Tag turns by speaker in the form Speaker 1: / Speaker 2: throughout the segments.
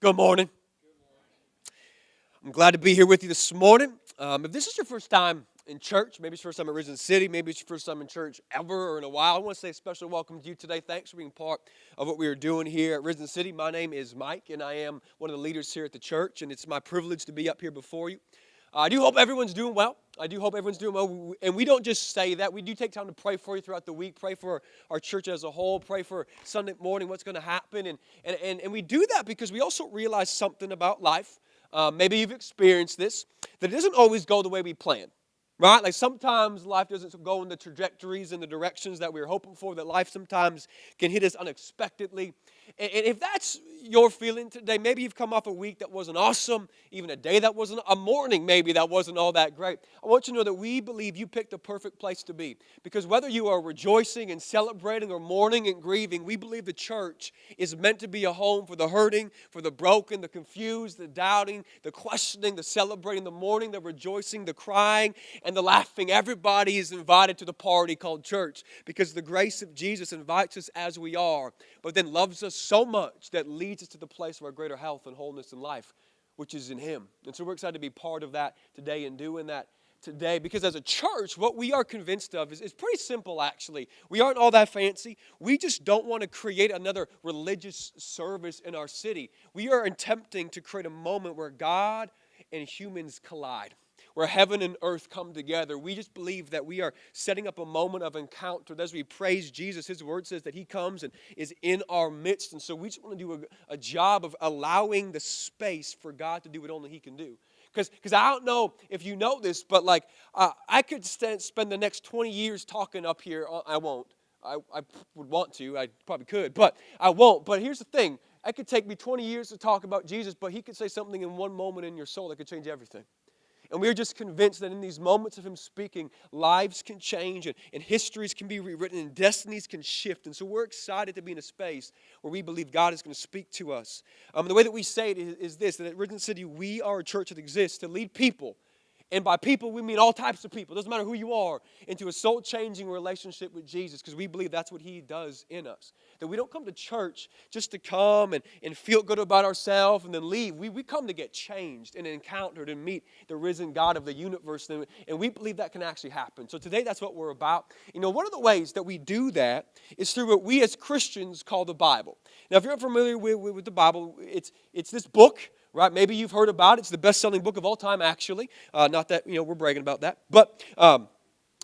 Speaker 1: Good morning. I'm glad to be here with you this morning. If this is your first time in church, maybe it's your first time at Risen City, maybe it's your first time in church ever or in a while, I want to say a special welcome to you today. Thanks for being part of what we are doing here at Risen City. My name is Mike, and I am one of the leaders here at the church, and it's my privilege to be up here before you. I do hope everyone's doing well. And we don't just say that. We do take time to pray for you throughout the week, pray for our church as a whole, pray for Sunday morning, what's going to happen. And we do that because we also realize something about life. Maybe you've experienced this, that it doesn't always go the way we plan, right? Like sometimes life doesn't go in the trajectories and the directions that we were hoping for, that life sometimes can hit us unexpectedly. And if that's your feeling today, maybe you've come off a week that wasn't awesome, even a day that wasn't, a morning maybe that wasn't all that great. I want you to know that we believe you picked the perfect place to be. Because whether you are rejoicing and celebrating or mourning and grieving, we believe the church is meant to be a home for the hurting, for the broken, the confused, the doubting, the questioning, the celebrating, the mourning, the rejoicing, the crying, and the laughing. Everybody is invited to the party called church because the grace of Jesus invites us as we are, but then loves us so much that leads us to the place of our greater health and wholeness in life, which is in Him. And so we're excited to be part of that today and doing that today, because as a church, what we are convinced of is pretty simple, actually. We aren't all that fancy. We just don't want to create another religious service in our city. We are attempting to create a moment where God and humans collide, where heaven and earth come together. We just believe that we are setting up a moment of encounter. As we praise Jesus, His word says that He comes and is in our midst. And so we just want to do a job of allowing the space for God to do what only He can do. Because I don't know if you know this, but I could spend the next 20 years talking up here. I won't. I would want to. I probably could, but I won't. But here's the thing. It could take me 20 years to talk about Jesus, but He could say something in one moment in your soul that could change everything. And we're just convinced that in these moments of Him speaking, lives can change and histories can be rewritten and destinies can shift. And so we're excited to be in a space where we believe God is going to speak to us. The way that we say it is this, that at Risen City, we are a church that exists to lead people. And by people, we mean all types of people. It doesn't matter who you are, into a soul-changing relationship with Jesus, because we believe that's what He does in us. That we don't come to church just to come and feel good about ourselves and then leave. We come to get changed and encountered and meet the risen God of the universe. And we believe that can actually happen. So today, that's what we're about. You know, one of the ways that we do that is through what we as Christians call the Bible. Now, if you're unfamiliar with the Bible, it's this book. Right? Maybe you've heard about it. It's the best-selling book of all time, actually. Not that, we're bragging about that. But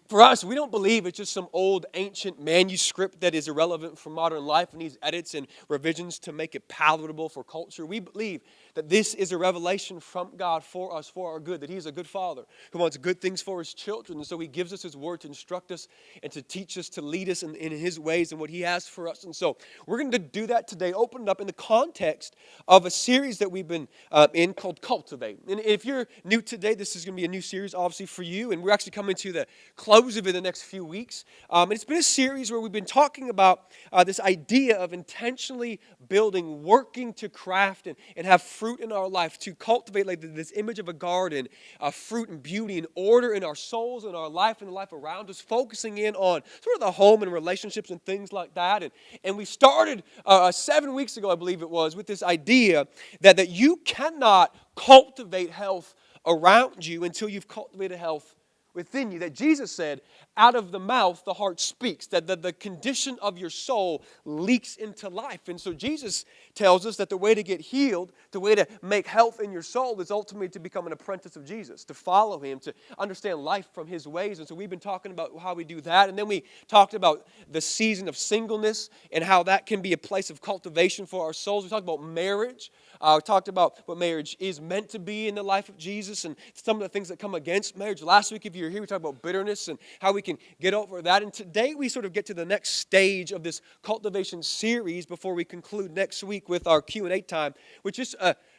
Speaker 1: for us, we don't believe it's just some old, ancient manuscript that is irrelevant for modern life and needs edits and revisions to make it palatable for culture. We believe that this is a revelation from God for us, for our good, that He is a good Father who wants good things for His children. And so He gives us His word to instruct us and to teach us, to lead us in His ways and what He has for us. And so we're going to do that today, open it up in the context of a series that we've been in called Cultivate. And if you're new today, this is going to be a new series, obviously, for you. And we're actually coming to the close of it in the next few weeks. And it's been a series where we've been talking about this idea of intentionally building, working to craft and have fruit in our life, to cultivate like this image of a garden, fruit and beauty and order in our souls and our life and the life around us, focusing in on sort of the home and relationships and things like that. And we started 7 weeks ago, I believe it was, with this idea that you cannot cultivate health around you until you've cultivated health within you. That Jesus said, out of the mouth the heart speaks, that the condition of your soul leaks into life. And so Jesus tells us that the way to get healed, the way to make health in your soul is ultimately to become an apprentice of Jesus, to follow Him, to understand life from His ways. And so we've been talking about how we do that. And then we talked about the season of singleness and how that can be a place of cultivation for our souls. We talked about marriage. We talked about what marriage is meant to be in the life of Jesus and some of the things that come against marriage. Last week, if you were here, we talked about bitterness and how we can get over that. And today, we sort of get to the next stage of this cultivation series before we conclude next week with our Q&A time, which is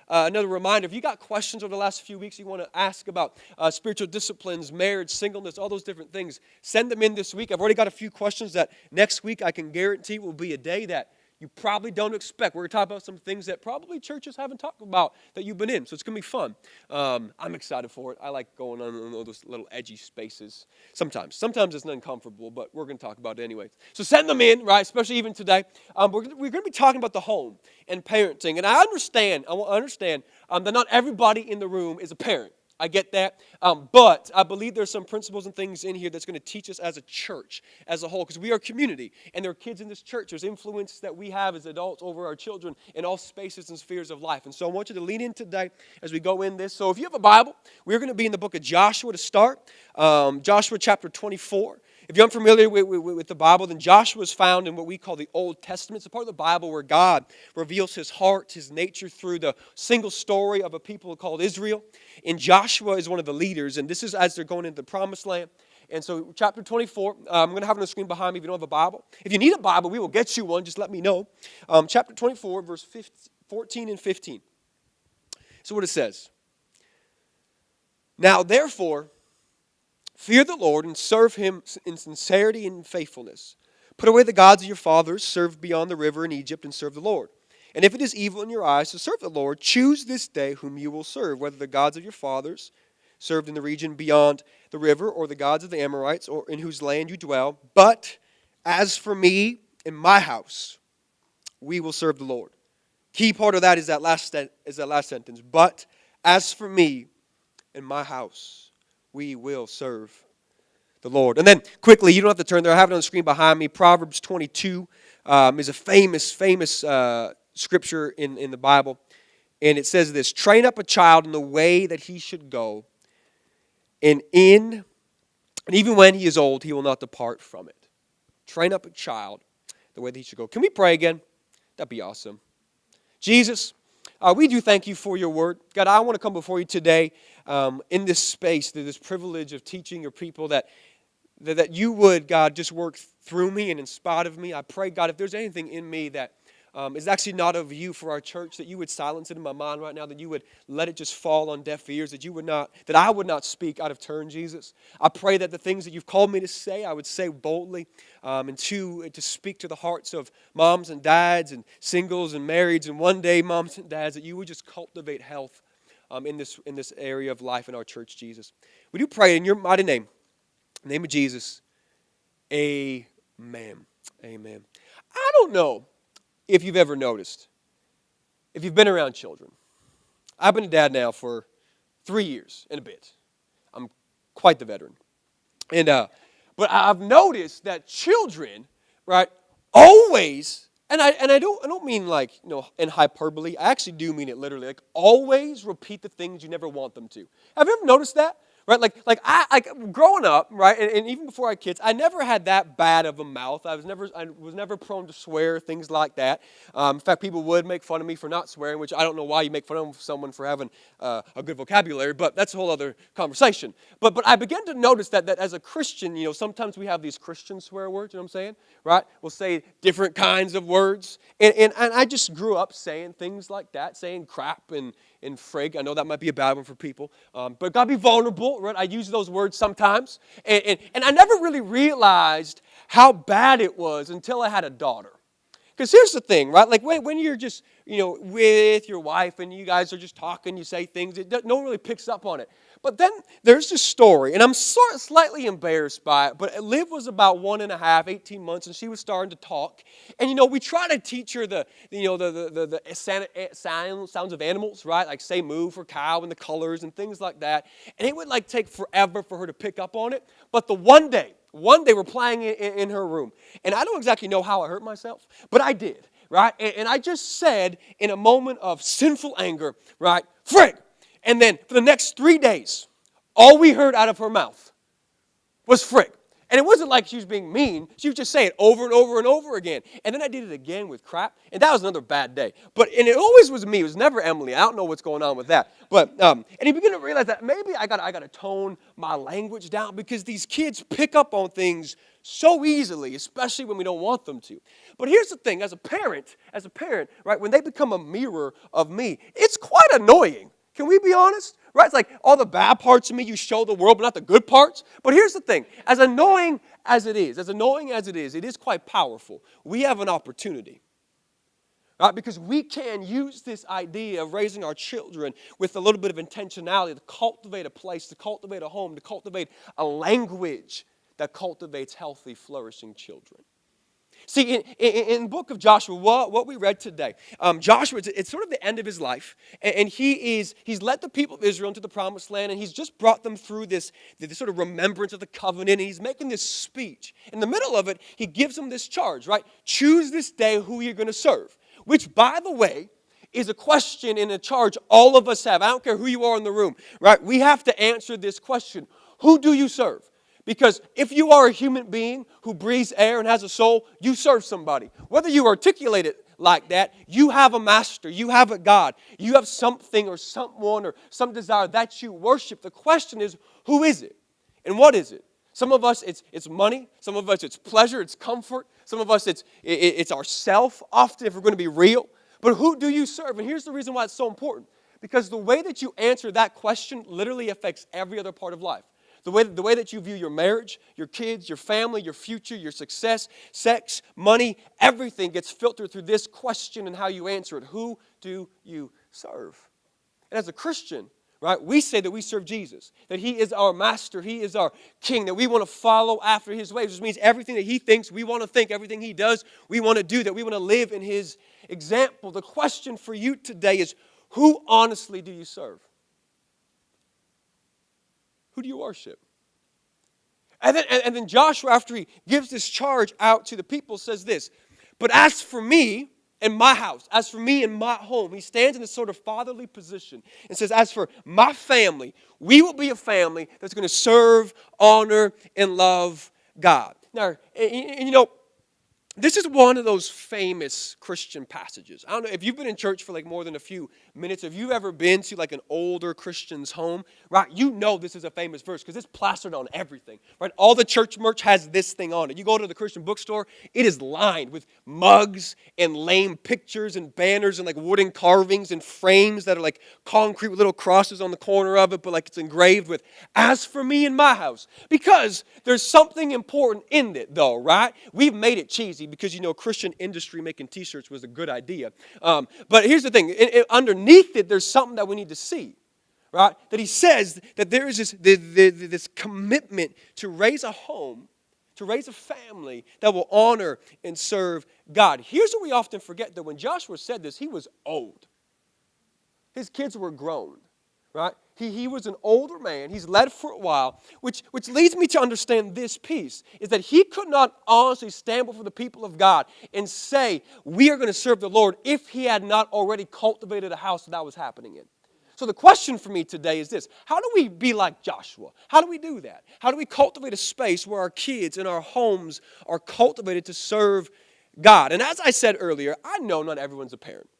Speaker 1: another reminder. If you got questions over the last few weeks you want to ask about spiritual disciplines, marriage, singleness, all those different things, send them in this week. I've already got a few questions that next week I can guarantee will be a day that you probably don't expect. We're going to talk about some things that probably churches haven't talked about that you've been in, so it's going to be fun. I'm excited for it. I like going on those little edgy spaces sometimes. Sometimes it's uncomfortable, but we're going to talk about it anyways. So send them in, right, especially even today. We're going to be talking about the home and parenting, and I understand that not everybody in the room is a parent. I get that, but I believe there's some principles and things in here that's going to teach us as a church, as a whole, because we are a community, and there are kids in this church. There's influence that we have as adults over our children in all spaces and spheres of life, and so I want you to lean in today as we go in this. So if you have a Bible, we're going to be in the book of Joshua to start, Joshua chapter 24. If you're unfamiliar with the Bible, then Joshua is found in what we call the Old Testament. It's a part of the Bible where God reveals his heart, his nature through the single story of a people called Israel. And Joshua is one of the leaders, and this is as they're going into the Promised Land. And so chapter 24, I'm going to have it on the screen behind me if you don't have a Bible. If you need a Bible, we will get you one. Just let me know. Chapter 24, verse 14 and 15. So what it says. Now, therefore, fear the Lord and serve him in sincerity and faithfulness. Put away the gods of your fathers, served beyond the river in Egypt, and serve the Lord. And if it is evil in your eyes to serve the Lord, choose this day whom you will serve, whether the gods of your fathers, served in the region beyond the river, or the gods of the Amorites, or in whose land you dwell. But as for me and my house, we will serve the Lord. Key part of that is that last sentence. But as for me and my house, we will serve the Lord. And then quickly, you don't have to turn there. I have it on the screen behind me. Proverbs 22 is a famous scripture in the Bible. And it says this, train up a child in the way that he should go, and even when he is old, he will not depart from it. Train up a child the way that he should go. Can we pray again? That'd be awesome. Jesus, we do thank you for your word. God, I want to come before you today in this space, this privilege of teaching your people that you would, God, just work through me and in spite of me. I pray, God, if there's anything in me that is actually not of you for our church, that you would silence it in my mind right now, that you would let it just fall on deaf ears, that I would not speak out of turn, Jesus. I pray that the things that you've called me to say, I would say boldly, and to speak to the hearts of moms and dads and singles and marrieds, and one day moms and dads, that you would just cultivate health in this area of life in our church, Jesus. We do pray in your mighty name, in the name of Jesus. Amen. Amen. I don't know if you've ever noticed, if you've been around children. I've been a dad now for 3 years and a bit. I'm quite the veteran. But I've noticed that children, right, always, and I don't mean like, in hyperbole. I actually do mean it literally. Like, always repeat the things you never want them to. Have you ever noticed that? Right, like growing up, right, and even before I had kids, I never had that bad of a mouth. I was never prone to swear, things like that. In fact, people would make fun of me for not swearing, which I don't know why you make fun of someone for having a good vocabulary, but that's a whole other conversation. But I began to notice that as a Christian, sometimes we have these Christian swear words. You know what I'm saying? Right? We'll say different kinds of words, and I just grew up saying things like that, saying crap and frig. I know that might be a bad one for people, but gotta be vulnerable, right? I use those words sometimes, and I never really realized how bad it was until I had a daughter. Because here's the thing, right? Like when you're just, with your wife and you guys are just talking, you say things, no one really picks up on it. But then there's this story, and I'm slightly embarrassed by it, but Liv was about 18 months, and she was starting to talk. And, we try to teach her the sounds of animals, right? Like say moo for cow and the colors and things like that. And it would take forever for her to pick up on it. But one day we're playing in her room, and I don't exactly know how I hurt myself, but I did, right? And I just said in a moment of sinful anger, right, frig. And then for the next 3 days, all we heard out of her mouth was frig. And it wasn't like she was being mean. She was just saying it over and over and over again. And then I did it again with crap, and that was another bad day. And it always was me. It was never Emily. I don't know what's going on with that. And you begin to realize that maybe I got to tone my language down, because these kids pick up on things so easily, especially when we don't want them to. But here's the thing, as a parent, right, when they become a mirror of me, it's quite annoying. Can we be honest? Right? It's like all the bad parts of me you show the world, but not the good parts. But here's the thing. As annoying as it is, it is quite powerful. We have an opportunity Right? Because we can use this idea of raising our children with a little bit of intentionality to cultivate a place, to cultivate a home, to cultivate a language that cultivates healthy, flourishing children. See, in the book of Joshua, what we read today, Joshua, it's sort of the end of his life, and he's led the people of Israel into the promised land, and he's just brought them through this sort of remembrance of the covenant, and he's making this speech. In the middle of it, he gives them this charge, right? Choose this day who you're going to serve, which, by the way, is a question and a charge all of us have. I don't care who you are in the room, right? We have to answer this question. Who do you serve? Because if you are a human being who breathes air and has a soul, you serve somebody. Whether you articulate it like that, you have a master, you have a God, you have something or someone or some desire that you worship. The question is, who is it? And what is it? Some of us, it's money. Some of us, it's pleasure, it's comfort. Some of us, it's ourself, often, if we're going to be real. But who do you serve? And here's the reason why it's so important. Because the way that you answer that question literally affects every other part of life. The way that you view your marriage, your kids, your family, your future, your success, sex, money, everything gets filtered through this question and how you answer it. Who do you serve? And as a Christian, right, we say that we serve Jesus, that He is our master, He is our king, that we want to follow after His ways, which means everything that He thinks, we want to think, everything He does, we want to do, that we want to live in His example. The question for you today is, who honestly do you serve? Who do you worship? And then Joshua, after he gives this charge out to the people, says this, but as for me and my house, as for me and my home, he stands in this sort of fatherly position and says, as for my family, we will be a family that's going to serve, honor, and love God. Now, and you know, this is one of those famous Christian passages. I don't know if you've been in church for like more than a few minutes. If you've ever been to like an older Christian's home, right? You know this is a famous verse because it's plastered on everything, right? All the church merch has this thing on it. You go to the Christian bookstore, it is lined with mugs and lame pictures and banners and like wooden carvings and frames that are like concrete with little crosses on the corner of it, but like it's engraved with, as for me and my house. Because there's something important in it though, right? We've made it cheesy because, you know, Christian industry making t-shirts was a good idea. But here's the thing. Underneath it, there's something that we need to see, right? That he says that there is this commitment to raise a home, to raise a family that will honor and serve God. Here's what we often forget, that when Joshua said this, he was old. His kids were grown, right? He was an older man. He's led for a while, which leads me to understand this piece, is that he could not honestly stand before the people of God and say, we are going to serve the Lord, if he had not already cultivated a house that was happening in. So the question for me today is this: how do we be like Joshua? How do we do that? How do we cultivate a space where our kids and our homes are cultivated to serve God? And as I said earlier, I know not everyone's a parent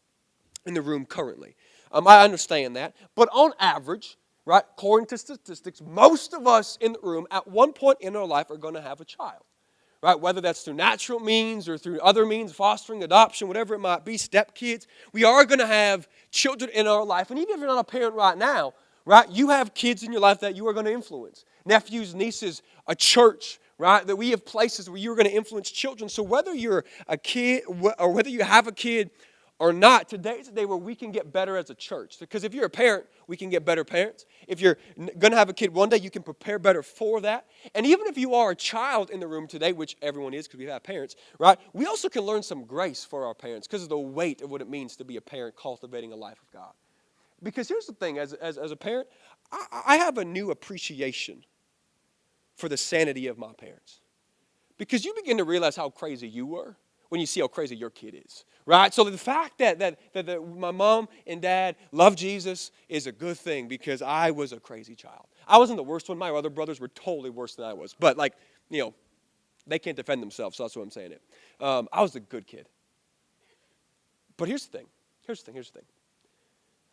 Speaker 1: in the room currently. I understand that. But on average, right, according to statistics, most of us in the room at one point in our life are going to have a child. Right? Whether that's through natural means or through other means, fostering, adoption, whatever it might be, stepkids. We are going to have children in our life. And even if you're not a parent right now, right, you have kids in your life that you are going to influence. Nephews, nieces, a church, right? That we have places where you're going to influence children. So whether you're a kid or whether you have a kid or not, today's the day where we can get better as a church. Because if you're a parent, we can get better parents. If you're going to have a kid one day, you can prepare better for that. And even if you are a child in the room today, which everyone is because we have parents, right? We also can learn some grace for our parents because of the weight of what it means to be a parent cultivating a life of God. Because here's the thing, as a parent, I have a new appreciation for the sanity of my parents. Because you begin to realize how crazy you were when you see how crazy your kid is, right? So the fact that my mom and dad love Jesus is a good thing because I was a crazy child. I wasn't the worst one. My other brothers were totally worse than I was. But like, you know, they can't defend themselves, so that's what I'm saying. I was a good kid. But here's the thing.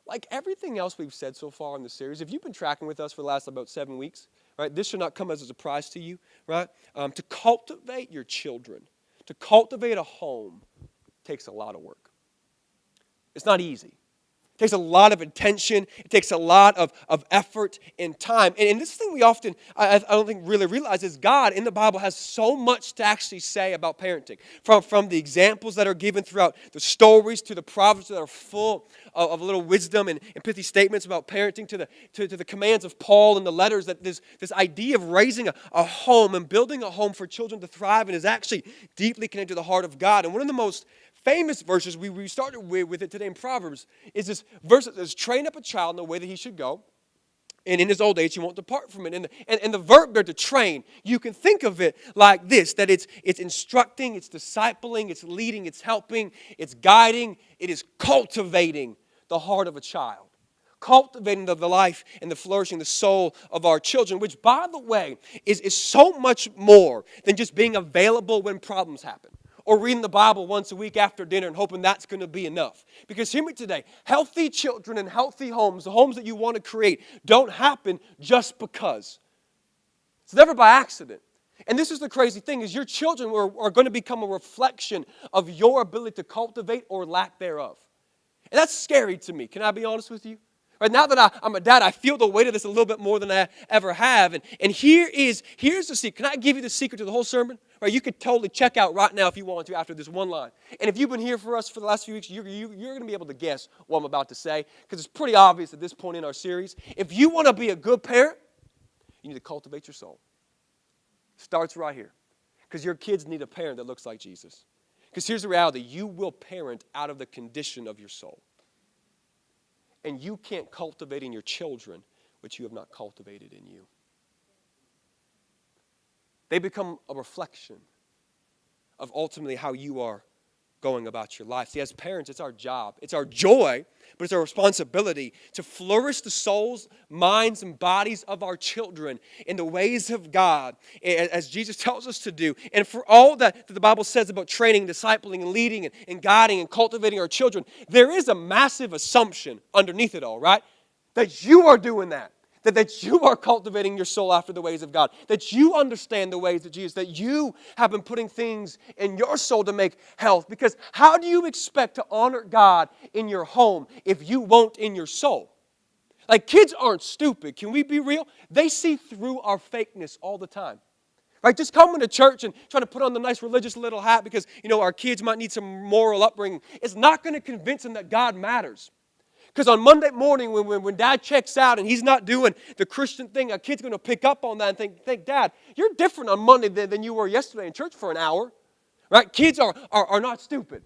Speaker 1: Like everything else we've said so far in the series, if you've been tracking with us for the last about 7 weeks, right, this should not come as a surprise to you, right? To cultivate your children, to cultivate a home takes a lot of work. It's not easy. It takes a lot of attention. It takes a lot of effort and time. And this thing we often, I don't think really realize is God in the Bible has so much to actually say about parenting. From the examples that are given throughout the stories to the Proverbs that are full of a little wisdom and pithy statements about parenting to the commands of Paul and the letters, that this idea of raising a home and building a home for children to thrive in is actually deeply connected to the heart of God. And one of the most famous verses we started with it today in Proverbs is this verse that says, train up a child in the way that he should go, and in his old age he won't depart from it. And the verb there, to train, you can think of it like this, that it's instructing, it's discipling, it's leading, it's helping, it's guiding, it is cultivating the heart of a child. Cultivating the life and the flourishing, the soul of our children, which, by the way, is so much more than just being available when problems happen, or reading the Bible once a week after dinner and hoping that's going to be enough. Because hear me today, healthy children and healthy homes, the homes that you want to create, don't happen just because. It's never by accident. And this is the crazy thing, is your children are going to become a reflection of your ability to cultivate or lack thereof. And that's scary to me. Can I be honest with you? Right, now that I'm a dad, I feel the weight of this a little bit more than I ever have. And here's the secret. Can I give you the secret to the whole sermon? Right, you could totally check out right now if you want to after this one line. And if you've been here for us for the last few weeks, you're going to be able to guess what I'm about to say, because it's pretty obvious at this point in our series. If you want to be a good parent, you need to cultivate your soul. Starts right here. Because your kids need a parent that looks like Jesus. Because here's the reality. You will parent out of the condition of your soul. And you can't cultivate in your children what you have not cultivated in you. They become a reflection of ultimately how you are going about your life. See, as parents, it's our job. It's our joy, but it's our responsibility to flourish the souls, minds, and bodies of our children in the ways of God, as Jesus tells us to do. And for all that the Bible says about training, discipling, and leading, and guiding, and cultivating our children, there is a massive assumption underneath it all, right? That you are doing that. That you are cultivating your soul after the ways of God. That you understand the ways of Jesus. That you have been putting things in your soul to make health. Because how do you expect to honor God in your home if you won't in your soul? Like, kids aren't stupid. Can we be real? They see through our fakeness all the time. Right? Just coming to church and trying to put on the nice religious little hat because, our kids might need some moral upbringing. It's not going to convince them that God matters. Because on Monday morning, when Dad checks out and he's not doing the Christian thing, a kid's going to pick up on that and think, Dad, you're different on Monday than you were yesterday in church for an hour. Right? Kids are not stupid.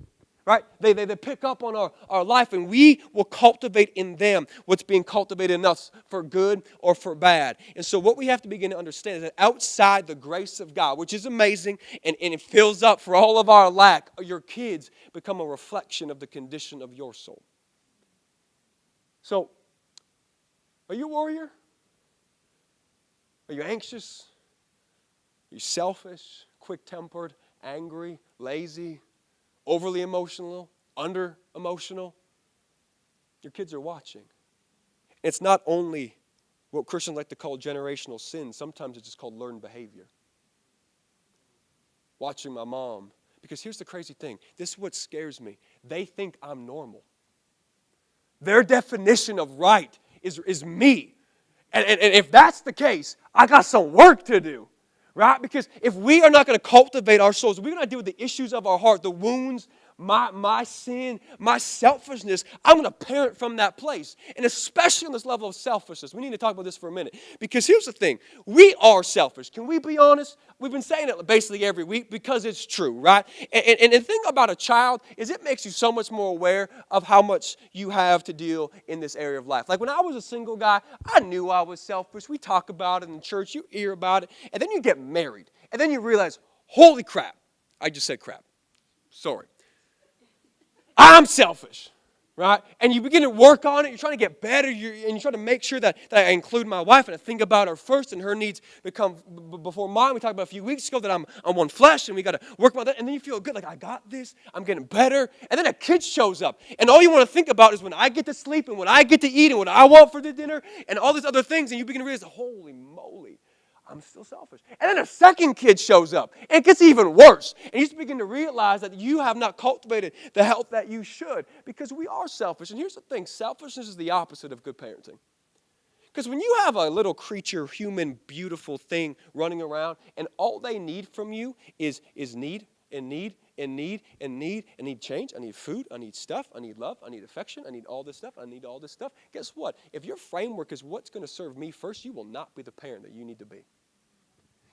Speaker 1: Right? They pick up on our life, and we will cultivate in them what's being cultivated in us for good or for bad. And so what we have to begin to understand is that outside the grace of God, which is amazing and it fills up for all of our lack, your kids become a reflection of the condition of your soul. So, are you a warrior? Are you anxious? Are you selfish, quick-tempered, angry, lazy, overly emotional, under-emotional? Your kids are watching. It's not only what Christians like to call generational sin. Sometimes it's just called learned behavior. Watching my mom. Because here's the crazy thing. This is what scares me. They think I'm normal. Their definition of right is me. And if that's the case, I got some work to do. Right? Because if we are not going to cultivate our souls, we're going to deal with the issues of our heart, the wounds, my sin, my selfishness, I'm going to parent from that place. And especially on this level of selfishness. We need to talk about this for a minute. Because here's the thing. We are selfish. Can we be honest? We've been saying it basically every week because it's true, right? And the thing about a child is it makes you so much more aware of how much you have to deal in this area of life. Like when I was a single guy, I knew I was selfish. We talk about it in church. You hear about it. And then you get married. And then you realize, holy crap. I just said crap. Sorry. I'm selfish, right? And you begin to work on it. You're trying to get better. And you're trying to make sure that I include my wife and I think about her first and her needs become before mine. We talked about a few weeks ago that I'm one flesh and we got to work on that. And then you feel good, like I got this. I'm getting better. And then a kid shows up. And all you want to think about is when I get to sleep and when I get to eat and what I want for the dinner and all these other things. And you begin to realize, holy moly, I'm still selfish. And then a second kid shows up. And it gets even worse. And you begin to realize that you have not cultivated the health that you should because we are selfish. And here's the thing. Selfishness is the opposite of good parenting. Because when you have a little creature, human, beautiful thing running around, and all they need from you is need and need and need and need and need change. I need food. I need stuff. I need love. I need affection. I need all this stuff. I need all this stuff. Guess what? If your framework is what's going to serve me first, you will not be the parent that you need to be.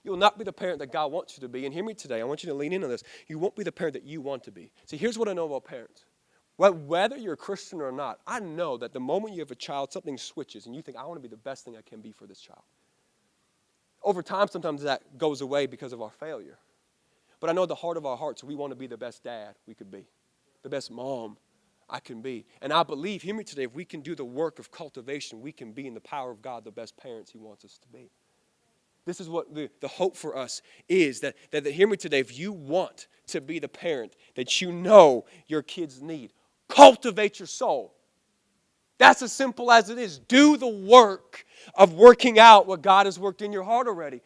Speaker 1: You will not be the parent that God wants you to be. And hear me today. I want you to lean in on this. You won't be the parent that you want to be. See, here's what I know about parents. Whether you're a Christian or not, I know that the moment you have a child, something switches, and you think, I want to be the best thing I can be for this child. Over time, sometimes that goes away because of our failure. But I know at the heart of our hearts, we want to be the best dad we could be, the best mom I can be. And I believe, hear me today, if we can do the work of cultivation, we can be in the power of God the best parents He wants us to be. This is what the hope for us is, that hear me today, if you want to be the parent that you know your kids need, cultivate your soul. That's as simple as it is. Do the work of working out what God has worked in your heart already.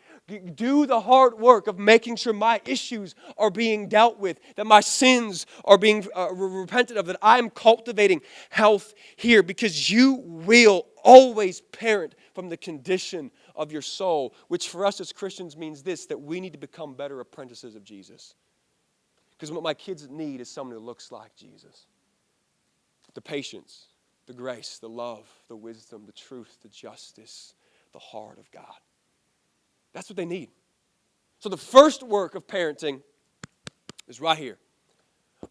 Speaker 1: Do the hard work of making sure my issues are being dealt with, that my sins are being repented of, that I'm cultivating health here, because you will always parent from the condition of your soul, which for us as Christians means this, that we need to become better apprentices of Jesus. Because what my kids need is someone who looks like Jesus. The patience, the grace, the love, the wisdom, the truth, the justice, the heart of God. That's what they need. So the first work of parenting is right here.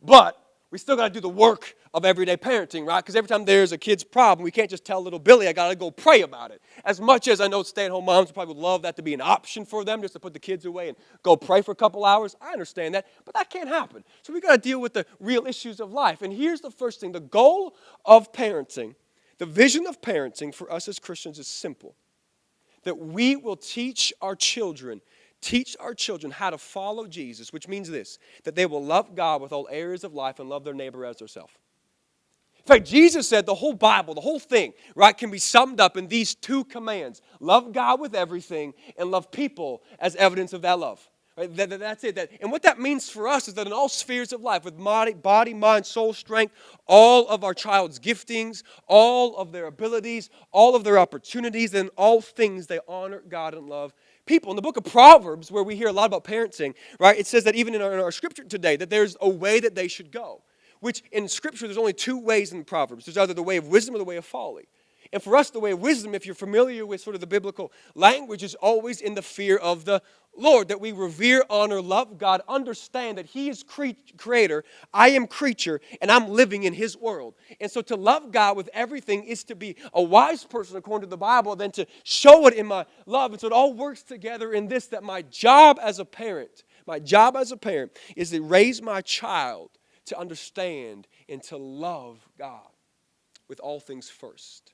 Speaker 1: But we still got to do the work of everyday parenting, right? Because every time there's a kid's problem, we can't just tell little Billy, I got to go pray about it. As much as I know stay-at-home moms probably would love that to be an option for them, just to put the kids away and go pray for a couple hours. I understand that, but that can't happen. So we got to deal with the real issues of life. And here's the first thing. The goal of parenting, the vision of parenting for us as Christians is simple. That we will teach our children how to follow Jesus, which means this, that they will love God with all areas of life and love their neighbor as themselves. In fact, Jesus said the whole Bible, the whole thing, right, can be summed up in these two commands. Love God with everything and love people as evidence of that love. Right? That's it. And what that means for us is that in all spheres of life, with body, mind, soul, strength, all of our child's giftings, all of their abilities, all of their opportunities, and all things, they honor God and love people. In the book of Proverbs, where we hear a lot about parenting, right, it says that even in our scripture today, that there's a way that they should go. Which in scripture, there's only two ways in Proverbs. There's either the way of wisdom or the way of folly. And for us, the way of wisdom, if you're familiar with sort of the biblical language, is always in the fear of the Lord, that we revere, honor, love God, understand that He is creator, I am creature, and I'm living in His world. And so to love God with everything is to be a wise person according to the Bible, then to show it in my love. And so it all works together in this, that my job as a parent is to raise my child to understand and to love God with all things first.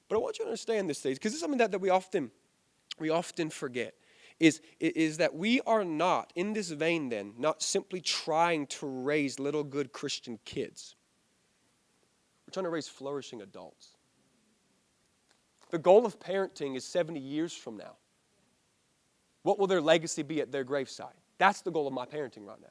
Speaker 1: But I want you to understand this, because this is something that we often forget, is that we are not, in this vein then, not simply trying to raise little good Christian kids. We're trying to raise flourishing adults. The goal of parenting is 70 years from now. What will their legacy be at their graveside? That's the goal of my parenting right now.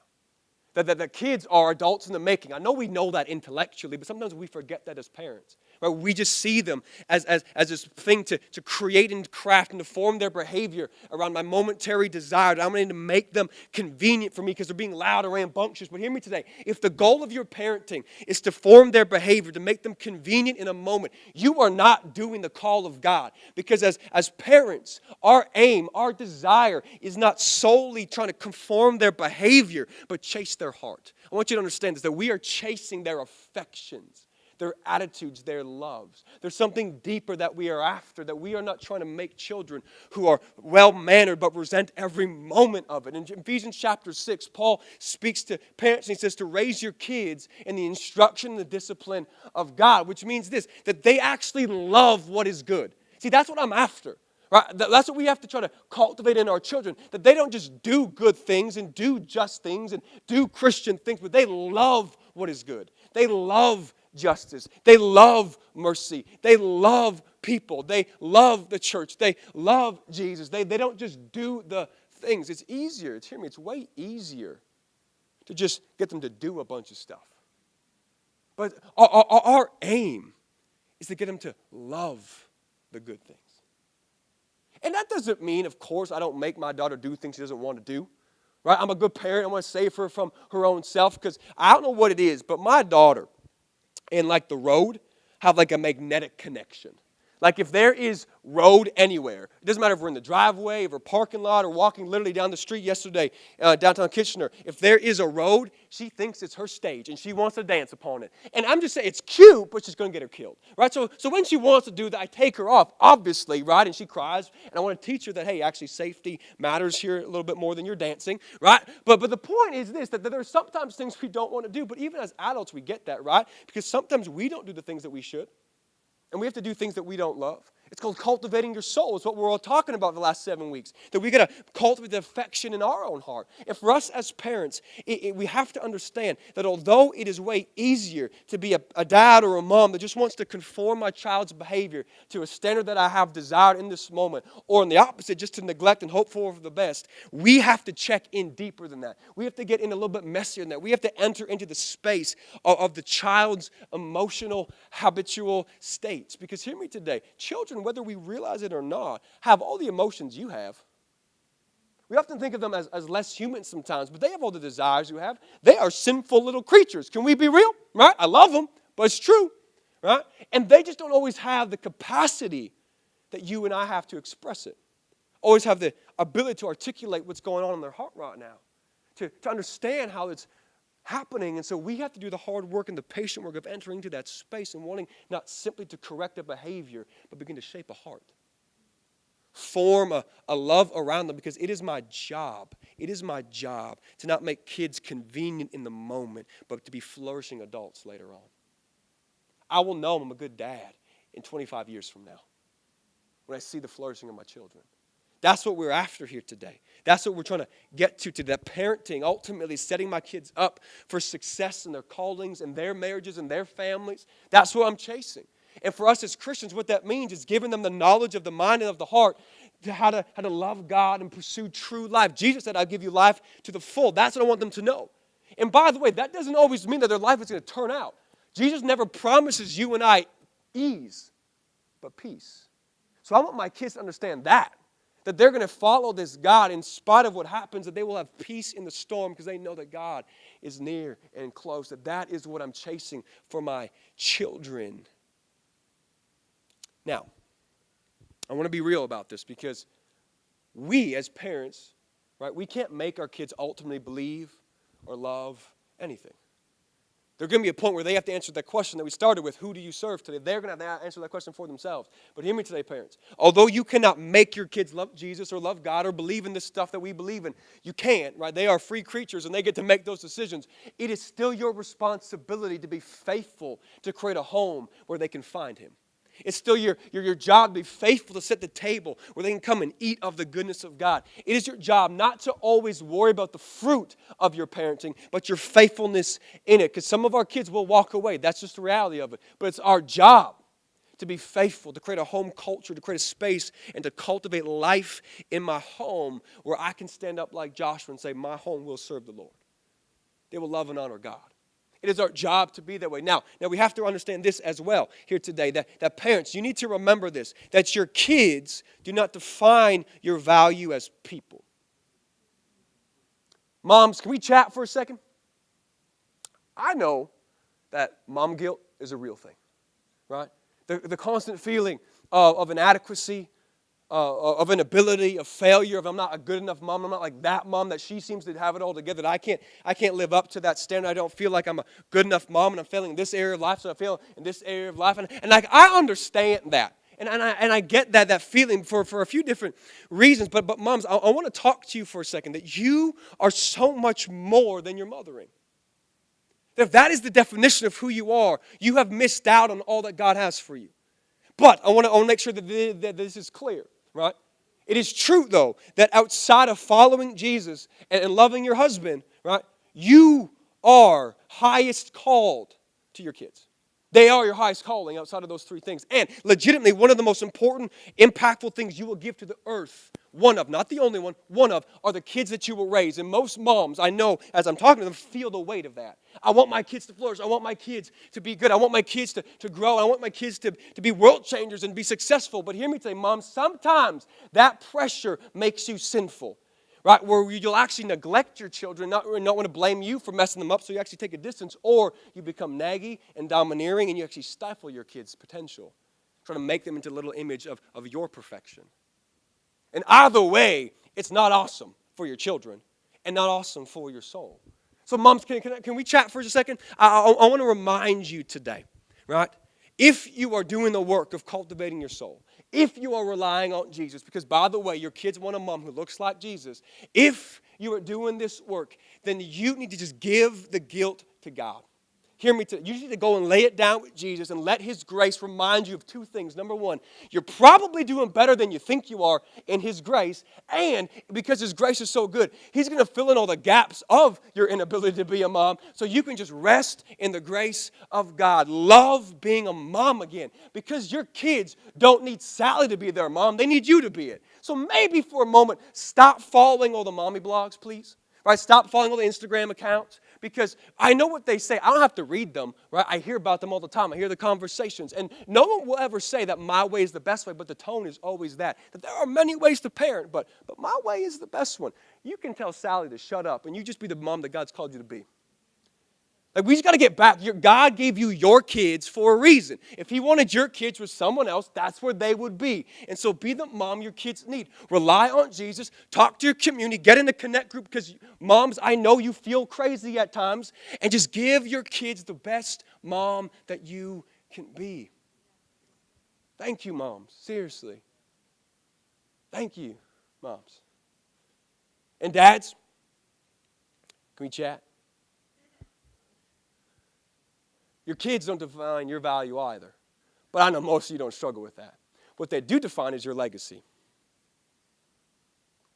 Speaker 1: That the kids are adults in the making. I know we know that intellectually, but sometimes we forget that as parents. Right? We just see them as this thing to create and craft and to form their behavior around my momentary desire. I'm going to make them convenient for me because they're being loud or rambunctious. But hear me today. If the goal of your parenting is to form their behavior, to make them convenient in a moment, you are not doing the call of God. Because as parents, our aim, our desire is not solely trying to conform their behavior, but chase their heart. I want you to understand this, that we are chasing their affections, their attitudes, their loves. There's something deeper that we are after, that we are not trying to make children who are well-mannered but resent every moment of it. In Ephesians chapter 6, Paul speaks to parents and he says to raise your kids in the instruction and the discipline of God, which means this, that they actually love what is good. See, that's what I'm after. Right? That's what we have to try to cultivate in our children, that they don't just do good things and do just things and do Christian things, but they love what is good. They love justice. They love mercy. They love people. They love the church. They love Jesus. They don't just do the things. It's easier. Hear me. It's way easier to just get them to do a bunch of stuff. But our aim is to get them to love the good things. And that doesn't mean, of course, I don't make my daughter do things she doesn't want to do. Right? I'm a good parent. I want to save her from her own self because I don't know what it is, but my daughter and like the road have like a magnetic connection. Like if there is road anywhere, it doesn't matter if we're in the driveway, if we're parking lot, or walking literally down the street yesterday, downtown Kitchener. If there is a road, she thinks it's her stage and she wants to dance upon it. And I'm just saying it's cute, but she's going to get her killed, right? So when she wants to do that, I take her off, obviously, right? And she cries, and I want to teach her that, hey, actually safety matters here a little bit more than your dancing, right? But the point is this, that there are sometimes things we don't want to do, but even as adults, we get that, right? Because sometimes we don't do the things that we should. And we have to do things that we don't love. It's called cultivating your soul. It's what we're all talking about the last 7 weeks. That we got to cultivate the affection in our own heart. And for us as parents, we have to understand that although it is way easier to be a dad or a mom that just wants to conform my child's behavior to a standard that I have desired in this moment, or in the opposite, just to neglect and hope for the best, we have to check in deeper than that. We have to get in a little bit messier than that. We have to enter into the space of the child's emotional, habitual states. Because hear me today, children, whether we realize it or not, have all the emotions you have. We often think of them as less human sometimes, but they have all the desires you have. They are sinful little creatures. Can we be real? Right? I love them, but it's true. Right? And they just don't always have the capacity that you and I have to express it. Always have the ability to articulate what's going on in their heart right now. To understand how it's happening. And so we have to do the hard work and the patient work of entering into that space and wanting not simply to correct a behavior, but begin to shape a heart. Form a love around them, because it is my job. It is my job to not make kids convenient in the moment, but to be flourishing adults later on. I will know I'm a good dad in 25 years from now when I see the flourishing of my children. That's what we're after here today. That's what we're trying to get to today. That parenting, ultimately setting my kids up for success in their callings and their marriages and their families. That's what I'm chasing. And for us as Christians, what that means is giving them the knowledge of the mind and of the heart to how to love God and pursue true life. Jesus said, I'll give you life to the full. That's what I want them to know. And by the way, that doesn't always mean that their life is going to turn out. Jesus never promises you and I ease, but peace. So I want my kids to understand that they're going to follow this God in spite of what happens, that they will have peace in the storm because they know that God is near and close, that is what I'm chasing for my children. Now, I want to be real about this because we as parents, right, we can't make our kids ultimately believe or love anything. There's going to be a point where they have to answer that question that we started with, who do you serve today? They're going to have to answer that question for themselves. But hear me today, parents. Although you cannot make your kids love Jesus or love God or believe in this stuff that we believe in, you can't, right? They are free creatures and they get to make those decisions. It is still your responsibility to be faithful to create a home where they can find Him. It's still your job to be faithful to set the table where they can come and eat of the goodness of God. It is your job not to always worry about the fruit of your parenting, but your faithfulness in it. Because some of our kids will walk away. That's just the reality of it. But it's our job to be faithful, to create a home culture, to create a space, and to cultivate life in my home where I can stand up like Joshua and say, my home will serve the Lord. They will love and honor God. It is our job to be that way. Now we have to understand this as well here today, that parents, you need to remember this, that your kids do not define your value as people. Moms, can we chat for a second? I know that mom guilt is a real thing, right? The constant feeling of inadequacy, of inability, of failure, of I'm not a good enough mom, I'm not like that mom that she seems to have it all together, that I can't live up to that standard, I don't feel like I'm a good enough mom, and I'm failing in this area of life, so I fail in this area of life, and like I understand that, and I get that feeling for a few different reasons, but moms, I want to talk to you for a second, that you are so much more than your mothering. That if that is the definition of who you are, you have missed out on all that God has for you. But I want to make sure that this is clear. Right? It is true, though, that outside of following Jesus and loving your husband, right, you are highest called to your kids. They are your highest calling outside of those three things. And legitimately, one of the most important, impactful things you will give to the earth, one of, not the only one of, are the kids that you will raise. And most moms, I know, as I'm talking to them, feel the weight of that. I want my kids to flourish. I want my kids to be good. I want my kids to grow. I want my kids to be world changers and be successful. But hear me say, Mom, sometimes that pressure makes you sinful. Right, where you'll actually neglect your children, not want to blame you for messing them up, so you actually take a distance, or you become naggy and domineering, and you actually stifle your kids' potential, trying to make them into a little image of your perfection. And either way, it's not awesome for your children and not awesome for your soul. So moms, can we chat for just a second? I want to remind you today, right? If you are doing the work of cultivating your soul, if you are relying on Jesus, because by the way, your kids want a mom who looks like Jesus, if you are doing this work, then you need to just give the guilt to God. Hear me, you need to go and lay it down with Jesus and let His grace remind you of two things. Number one, you're probably doing better than you think you are in His grace, and because His grace is so good, He's going to fill in all the gaps of your inability to be a mom so you can just rest in the grace of God. Love being a mom again, because your kids don't need Sally to be their mom. They need you to be it. So maybe for a moment, stop following all the mommy blogs, please. Right? Stop following all the Instagram accounts, because I know what they say. I don't have to read them, right? I hear about them all the time. I hear the conversations. And no one will ever say that my way is the best way, but the tone is always that there are many ways to parent, but my way is the best one. You can tell Sally to shut up, and you just be the mom that God's called you to be. Like, we just got to get back. God gave you your kids for a reason. If He wanted your kids with someone else, that's where they would be. And so be the mom your kids need. Rely on Jesus. Talk to your community. Get in the connect group, because moms, I know you feel crazy at times. And just give your kids the best mom that you can be. Thank you, moms. Seriously. Thank you, moms. And dads, can we chat? Your kids don't define your value either. But I know most of you don't struggle with that. What they do define is your legacy.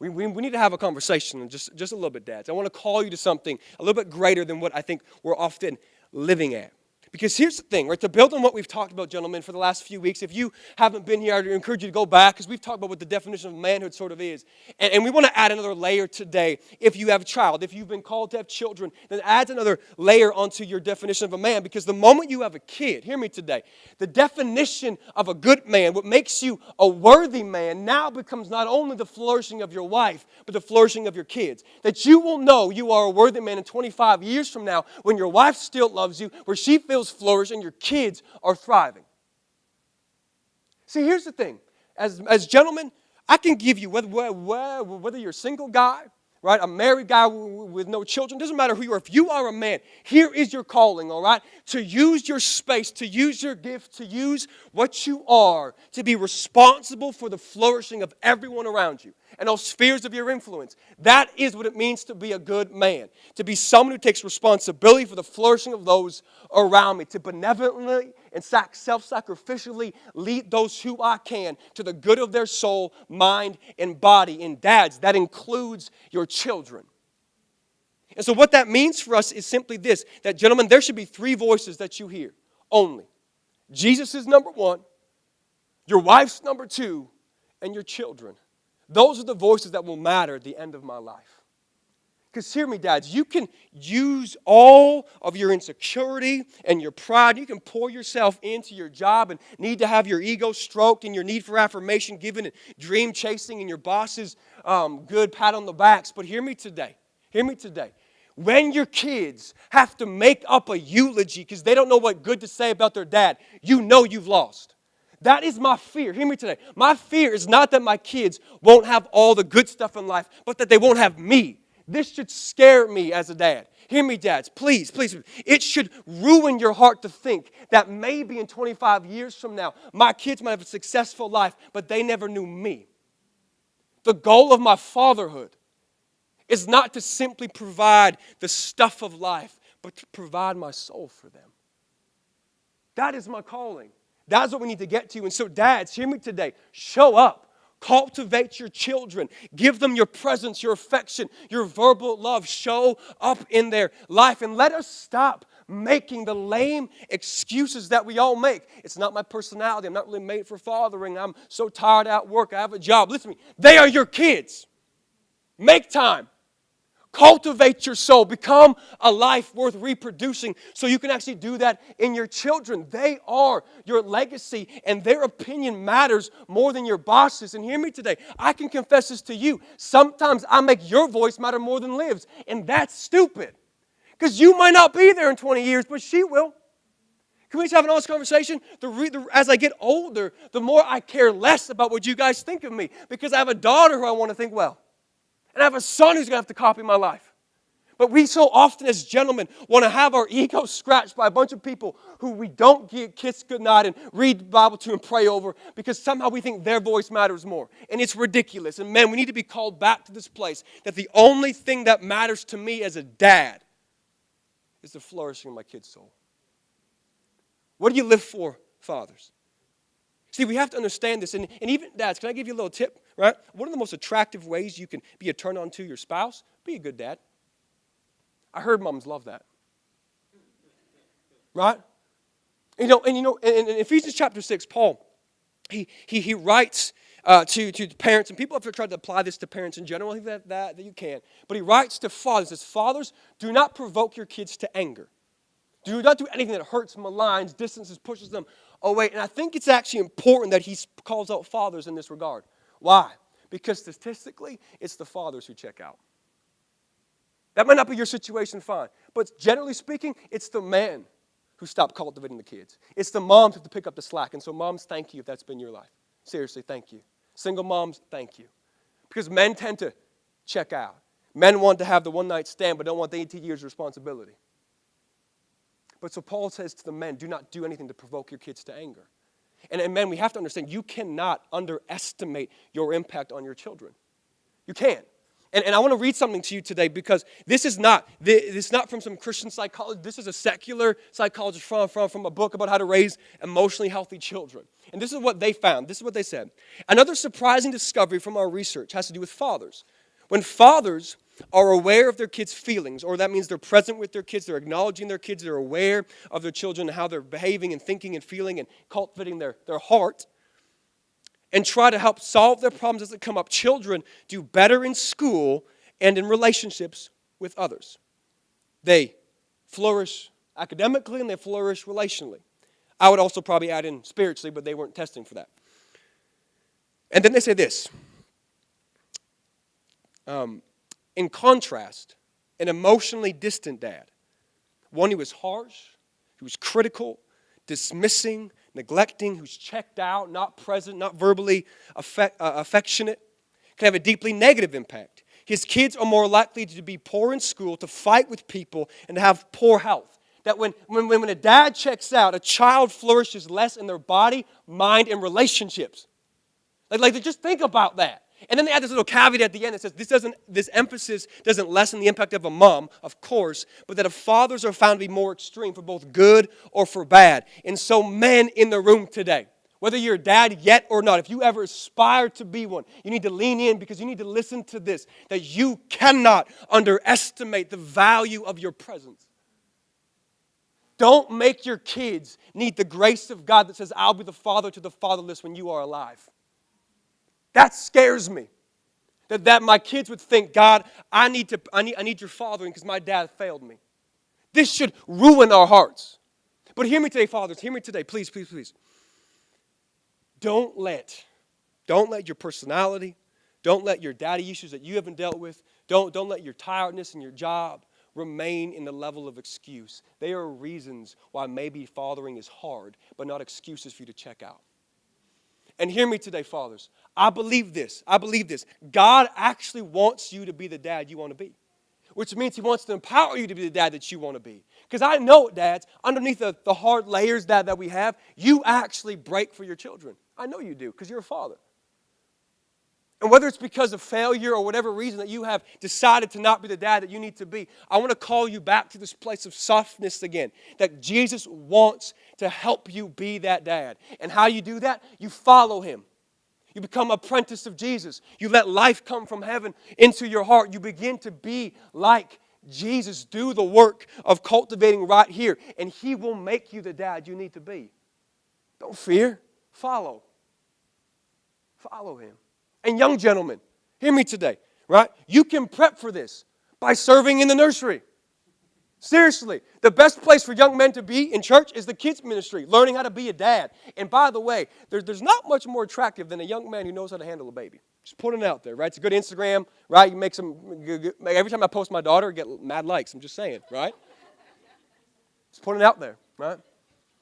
Speaker 1: We need to have a conversation, just a little bit, dads. I want to call you to something a little bit greater than what I think we're often living at. Because here's the thing, right? To build on what we've talked about, gentlemen, for the last few weeks, if you haven't been here, I'd encourage you to go back, because we've talked about what the definition of manhood sort of is. And we want to add another layer today. If you have a child, if you've been called to have children, then adds another layer onto your definition of a man. Because the moment you have a kid, hear me today, the definition of a good man, what makes you a worthy man, now becomes not only the flourishing of your wife, but the flourishing of your kids. That you will know you are a worthy man in 25 years from now, when your wife still loves you, where she feels flourish and your kids are thriving. See, here's the thing. As gentlemen, I can give you, whether you're a single guy, right, a married guy with no children, doesn't matter who you are. If you are a man, here is your calling, all right? To use your space, to use your gift, to use what you are, to be responsible for the flourishing of everyone around you and all spheres of your influence. That is what it means to be a good man. To be someone who takes responsibility for the flourishing of those around me. To benevolently and self-sacrificially lead those who I can to the good of their soul, mind, and body. And dads, that includes your children. And so what that means for us is simply this, that, gentlemen, there should be three voices that you hear only. Jesus is number one, your wife's number two, and your children. Those are the voices that will matter at the end of my life. Because hear me, dads, you can use all of your insecurity and your pride. You can pour yourself into your job and need to have your ego stroked and your need for affirmation given and dream chasing and your boss's good pat on the backs. But hear me today. Hear me today. When your kids have to make up a eulogy because they don't know what good to say about their dad, you know you've lost. That is my fear. Hear me today. My fear is not that my kids won't have all the good stuff in life, but that they won't have me. This should scare me as a dad. Hear me, dads. Please, please. It should ruin your heart to think that maybe in 25 years from now, my kids might have a successful life, but they never knew me. The goal of my fatherhood is not to simply provide the stuff of life, but to provide my soul for them. That is my calling. That's what we need to get to. And so, dads, hear me today. Show up. Cultivate your children. Give them your presence, your affection, your verbal love. Show up in their life. And let us stop making the lame excuses that we all make. It's not my personality. I'm not really made for fathering. I'm so tired at work. I have a job. Listen to me. They are your kids. Make time. Cultivate your soul. Become a life worth reproducing so you can actually do that in your children. They are your legacy, and their opinion matters more than your boss's. And hear me today. I can confess this to you. Sometimes I make your voice matter more than Liv's, and that's stupid. Because you might not be there in 20 years, but she will. Can we just have an honest conversation? As I get older, the more I care less about what you guys think of me, because I have a daughter who I want to think well. And I have a son who's going to have to copy my life. But we so often as gentlemen want to have our ego scratched by a bunch of people who we don't kiss goodnight and read the Bible to and pray over because somehow we think their voice matters more. And it's ridiculous. And man, we need to be called back to this place that the only thing that matters to me as a dad is the flourishing of my kid's soul. What do you live for, fathers? See, we have to understand this. And even dads, can I give you a little tip? Right? One of the most attractive ways you can be a turn on to your spouse, be a good dad. I heard moms love that. Right? In Ephesians chapter 6, Paul, he writes to parents, and people have tried to apply this to parents in general. I think that you can. But he writes to fathers, he says, fathers, do not provoke your kids to anger. Do not do anything that hurts, maligns, distances, pushes them away. And I think it's actually important that he calls out fathers in this regard. Why? Because statistically, it's the fathers who check out. That might not be your situation, fine. But generally speaking, it's the men who stop cultivating the kids. It's the moms who have to pick up the slack. And so moms, thank you if that's been your life. Seriously, thank you. Single moms, thank you. Because men tend to check out. Men want to have the one-night stand, but don't want the 18 years of responsibility. But so Paul says to the men, do not do anything to provoke your kids to anger. And men, we have to understand, you cannot underestimate your impact on your children. You can't. And I want to read something to you today because this is not from some Christian psychology. This is a secular psychologist from a book about how to raise emotionally healthy children. And this is what they found. This is what they said. Another surprising discovery from our research has to do with fathers. When fathers are aware of their kids' feelings, or that means they're present with their kids, they're acknowledging their kids, they're aware of their children and how they're behaving and thinking and feeling and cultivating their heart, and try to help solve their problems as they come up, children do better in school and in relationships with others. They flourish academically and they flourish relationally. I would also probably add in spiritually, but they weren't testing for that. And then they say this. In contrast, an emotionally distant dad, one who is harsh, who is critical, dismissing, neglecting, who's checked out, not present, not verbally affectionate, can have a deeply negative impact. His kids are more likely to be poor in school, to fight with people, and to have poor health. That when a dad checks out, a child flourishes less in their body, mind, and relationships. Like just think about that. And then they add this little caveat at the end that says this emphasis doesn't lessen the impact of a mom, of course, but that if fathers are found to be more extreme for both good or for bad. And so men in the room today, whether you're a dad yet or not, if you ever aspire to be one, you need to lean in because you need to listen to this, that you cannot underestimate the value of your presence. Don't make your kids need the grace of God that says, I'll be the father to the fatherless when you are alive. That scares me. That my kids would think, God, I need your fathering because my dad failed me. This should ruin our hearts. But hear me today, fathers. Hear me today. Please, please, please. Don't let your personality, don't let your daddy issues that you haven't dealt with, don't let your tiredness and your job remain in the level of excuse. They are reasons why maybe fathering is hard, but not excuses for you to check out. And hear me today, fathers. I believe this. God actually wants you to be the dad you want to be. Which means He wants to empower you to be the dad that you want to be. Because I know, dads, underneath the hard layers that we have, you actually break for your children. I know you do, because you're a father. And whether it's because of failure or whatever reason that you have decided to not be the dad that you need to be, I want to call you back to this place of softness again. That Jesus wants to help you be that dad. And how you do that? You follow Him. You become an apprentice of Jesus. You let life come from heaven into your heart. You begin to be like Jesus do the work of cultivating right here, and He will make you the dad you need to be. Don't fear. Follow. Follow Him. And young gentlemen, hear me today, right? You can prep for this by serving in the nursery. Seriously, the best place for young men to be in church is the kids' ministry, learning how to be a dad. And by the way, there's not much more attractive than a young man who knows how to handle a baby. Just putting it out there, right? It's a good Instagram, right? You make some, every time I post my daughter, I get mad likes. I'm just saying, right? Just putting it out there, right?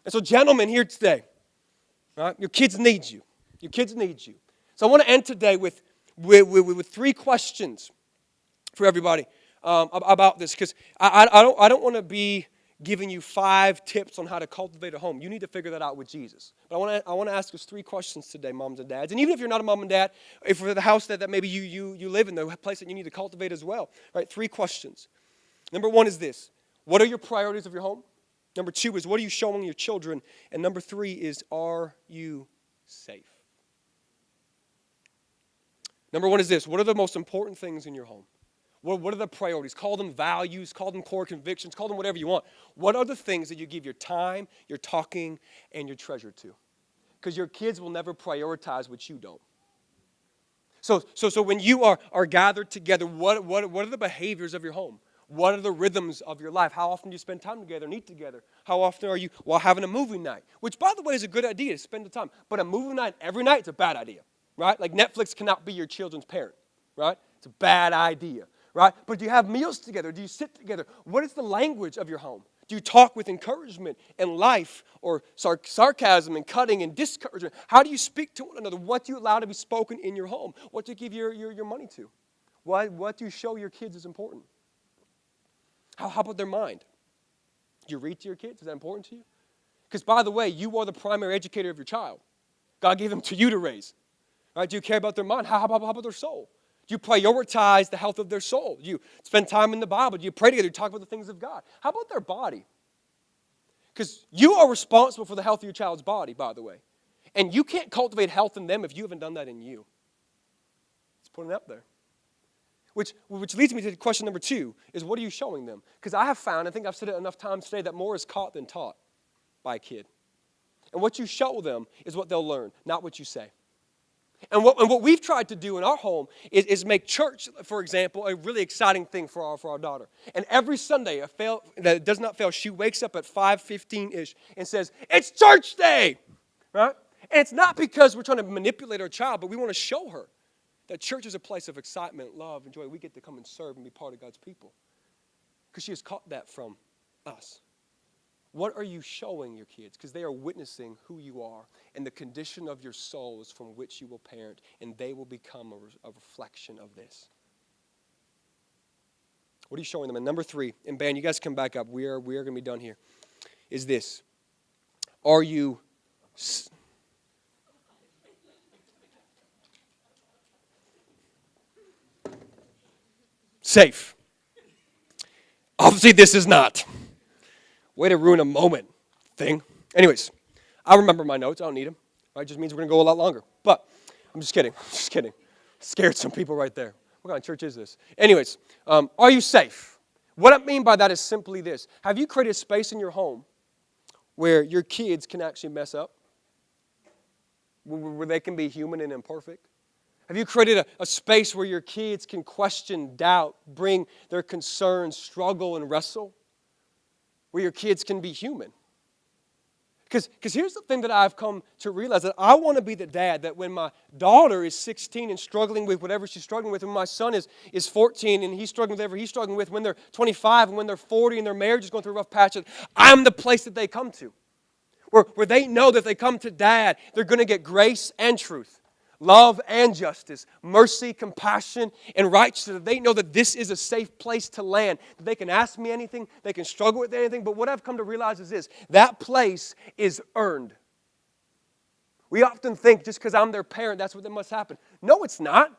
Speaker 1: And so gentlemen here today, right? Your kids need you. Your kids need you. So I want to end today with three questions for everybody about this, because I don't want to be giving you 5 tips on how to cultivate a home. You need to figure that out with Jesus. But I want to ask us 3 questions today, moms and dads. And even if you're not a mom and dad, if for the house that maybe you live in, the place that you need to cultivate as well, right? 3 questions. Number 1 is this: what are your priorities of your home? Number 2 is, what are you showing your children? And number 3 is, are you safe? Number 1 is this: what are the most important things in your home? What are the priorities? Call them values, call them core convictions, call them whatever you want. What are the things that you give your time, your talking, and your treasure to? Because your kids will never prioritize what you don't. So when you are gathered together, what are the behaviors of your home? What are the rhythms of your life? How often do you spend time together and eat together? How often are you having a movie night? Which, by the way, is a good idea to spend the time. But a movie night every night is a bad idea, right? Like Netflix cannot be your children's parent, right? It's a bad idea, right? But do you have meals together? Do you sit together? What is the language of your home? Do you talk with encouragement and life, or sarcasm and cutting and discouragement? How do you speak to one another? What do you allow to be spoken in your home? What do you give your money to? What do you show your kids is important? How about their mind? Do you read to your kids? Is that important to you? Because, by the way, you are the primary educator of your child. God gave them to you to raise. Right? Do you care about their mind? How about their soul? Do you prioritize the health of their soul? Do you spend time in the Bible? Do you pray together? Do you talk about the things of God? How about their body? Because you are responsible for the health of your child's body, by the way. And you can't cultivate health in them if you haven't done that in you. Let's put it up there. Which leads me to question number 2, is what are you showing them? Because I have found, I think I've said it enough times today, that more is caught than taught by a kid. And what you show them is what they'll learn, not what you say. And what we've tried to do in our home is make church, for example, a really exciting thing for our daughter. And every Sunday, that does not fail, she wakes up at 5:15-ish and says, "It's church day!" Right? And it's not because we're trying to manipulate our child, but we want to show her that church is a place of excitement, love, and joy. We get to come and serve and be part of God's people. Because she has caught that from us. What are you showing your kids? Because they are witnessing who you are and the condition of your souls from which you will parent, and they will become a reflection of this. What are you showing them? And number 3, and band, you guys come back up. We are going to be done here. Is this: are you safe? Obviously, this is not. Way to ruin a moment thing. Anyways, I remember my notes. I don't need them. Right? It just means we're going to go a lot longer. But I'm just kidding. Just kidding. Scared some people right there. What kind of church is this? Anyways, are you safe? What I mean by that is simply this. Have you created a space in your home where your kids can actually mess up? Where they can be human and imperfect? Have you created a space where your kids can question, doubt, bring their concerns, struggle, and wrestle? Where your kids can be human? Because here's the thing that I've come to realize, that I want to be the dad that when my daughter is 16 and struggling with whatever she's struggling with, when my son is 14 and he's struggling with whatever he's struggling with, when they're 25 and when they're 40 and their marriage is going through a rough patch, I'm the place that they come to. Where they know that if they come to dad, they're going to get grace and truth, love and justice, mercy, compassion, and righteousness. They know that this is a safe place to land. That they can ask me anything, they can struggle with anything, but what I've come to realize is this: that place is earned. We often think just because I'm their parent, that's what that must happen. No, it's not.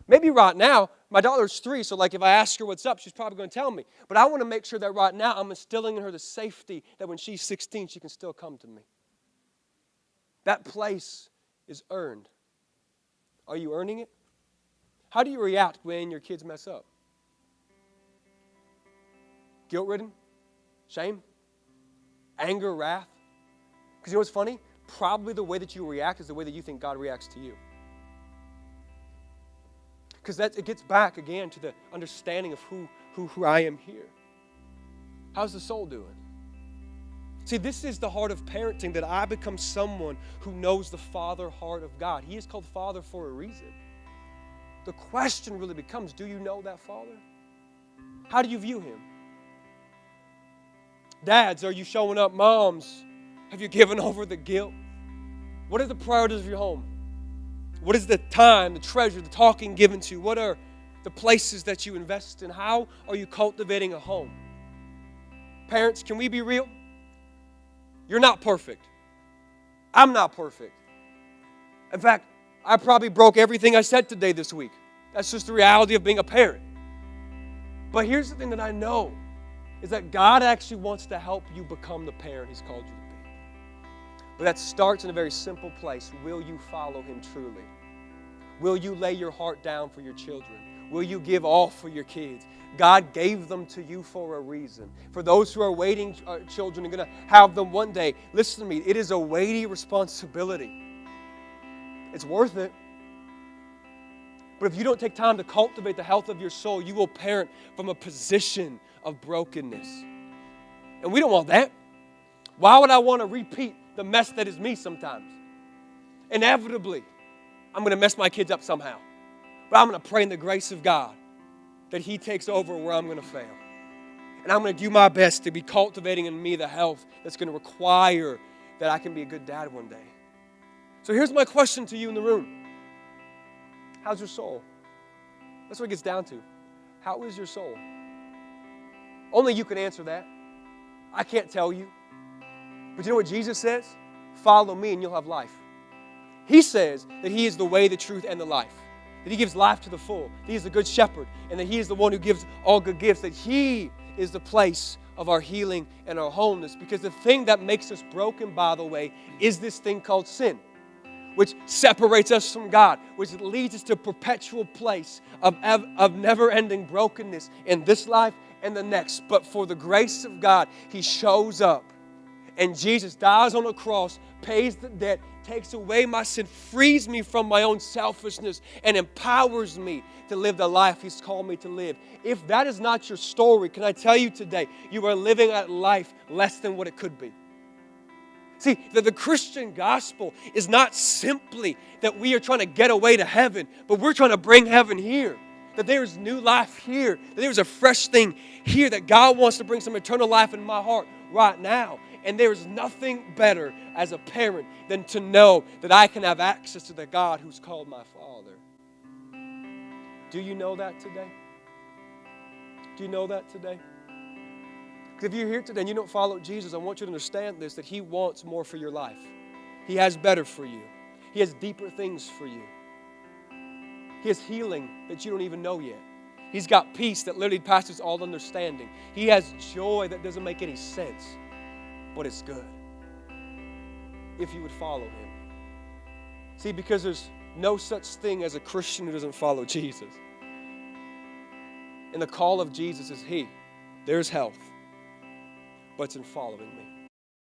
Speaker 1: Maybe right now, my daughter's 3, so like if I ask her what's up, she's probably going to tell me. But I want to make sure that right now I'm instilling in her the safety that when she's 16, she can still come to me. That place is earned. Are you earning it? How do you react when your kids mess up? Guilt-ridden? Shame? Anger, wrath? Because you know what's funny? Probably the way that you react is the way that you think God reacts to you. Because it gets back again to the understanding of who I am here. How's the soul doing? See, this is the heart of parenting, that I become someone who knows the Father heart of God. He is called Father for a reason. The question really becomes, do you know that Father? How do you view Him? Dads, are you showing up? Moms, have you given over the guilt? What are the priorities of your home? What is the time, the treasure, the talking given to? What are the places that you invest in? How are you cultivating a home? Parents, can we be real? You're not perfect. I'm not perfect. In fact, I probably broke everything I said today this week. That's just the reality of being a parent. But here's the thing that I know, is that God actually wants to help you become the parent He's called you to be. But that starts in a very simple place. Will you follow Him truly? Will you lay your heart down for your children? Will you give all for your kids? God gave them to you for a reason. For those who are waiting children and going to have them one day, listen to me, it is a weighty responsibility. It's worth it. But if you don't take time to cultivate the health of your soul, you will parent from a position of brokenness. And we don't want that. Why would I want to repeat the mess that is me sometimes? Inevitably, I'm going to mess my kids up somehow. But I'm going to pray in the grace of God that He takes over where I'm going to fail. And I'm going to do my best to be cultivating in me the health that's going to require that I can be a good dad one day. So here's my question to you in the room. How's your soul? That's what it gets down to. How is your soul? Only you can answer that. I can't tell you. But you know what Jesus says? Follow me and you'll have life. He says that He is the way, the truth, and the life. That He gives life to the full. That He is the good shepherd. And that He is the one who gives all good gifts. That He is the place of our healing and our wholeness. Because the thing that makes us broken, by the way, is this thing called sin, which separates us from God, which leads us to a perpetual place of never-ending brokenness in this life and the next. But for the grace of God, He shows up. And Jesus dies on a cross, pays the debt, takes away my sin, frees me from my own selfishness, and empowers me to live the life He's called me to live. If that is not your story, can I tell you today, you are living a life less than what it could be. See, the Christian gospel is not simply that we are trying to get away to heaven, but we're trying to bring heaven here. That there is new life here. That there is a fresh thing here. That God wants to bring some eternal life in my heart right now. And there is nothing better as a parent than to know that I can have access to the God who's called my Father. Do you know that today? Do you know that today? If you're here today and you don't follow Jesus, I want you to understand this, that He wants more for your life. He has better for you. He has deeper things for you. He has healing that you don't even know yet. He's got peace that literally passes all understanding. He has joy that doesn't make any sense, but it's good if you would follow Him. See, because there's no such thing as a Christian who doesn't follow Jesus. And the call of Jesus is there's health. But it's in following me.